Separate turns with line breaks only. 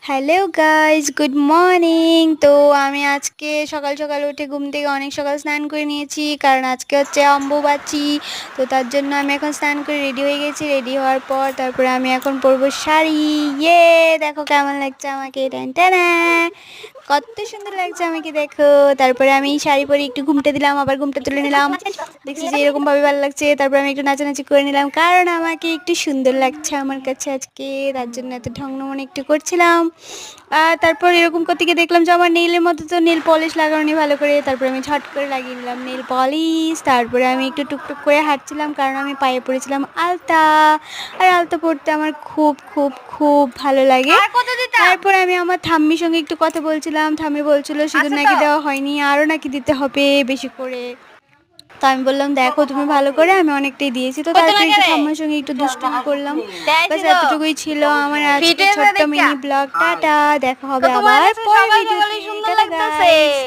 Hello guys, good morning. তো আমি আজকে সকাল সকাল উঠে ঘুম থেকে অনেক সকাল স্নান করে নিয়েছি, কারণ আজকে হচ্ছে অম্বুবাচী। তো তার জন্য আমি এখন স্নান করে রেডি হয়ে গেছি। রেডি হওয়ার পর তারপরে আমি এখন পরবো শাড়ি। ইয়ে, দেখো কেমন লাগছে আমাকে, টান টানা, কত সুন্দর লাগছে আমাকে দেখো। তারপরে আমি শাড়ি পরে একটু ঘুমটে দিলাম, আবার ঘুমটা তুলে নিলাম। দেখছি যে এরকম ভাবে ভালো লাগছে। তারপরে আমি একটু নাচানাচি করে নিলাম, কারণ আমাকে একটু সুন্দর লাগছে আমার কাছে আজকে, তার জন্য এত ঢং মনে একটু করছিলাম। আর তারপর এরকম করতে গিয়ে দেখলাম যে আমার নেইলের মধ্যে তো নেল পলিশ লাগানো নেই ভালো করে। তারপরে আমি ঝট করে লাগিয়ে নিলাম নেল পলিশ। তারপরে আমি একটু টুকটুক করে হাঁটছিলাম, কারণ আমি পায়ে পড়েছিলাম আলতা। আর আলতা পড়তে আমার খুব খুব খুব ভালো লাগে। তারপরে আমি আমার ঠাম্মির সঙ্গে একটু কথা বলছিলাম। ঠাম্মি বলছিল শুধু নাকি দেওয়া হয়নি, আরও নাকি দিতে হবে বেশি করে। তো আমি বললাম দেখো তুমি ভালো করে, আমি অনেকটাই দিয়েছি। তো তারপরে একটু ঠাম্মার সঙ্গে একটু দুষ্টুমি করলাম। বাস এতটুকুই ছিল আমার আজকে ছোট্ট মিনি ব্লগ। টাটা, দেখা হবে আবার পরের ভিডিওতে। Tata guys.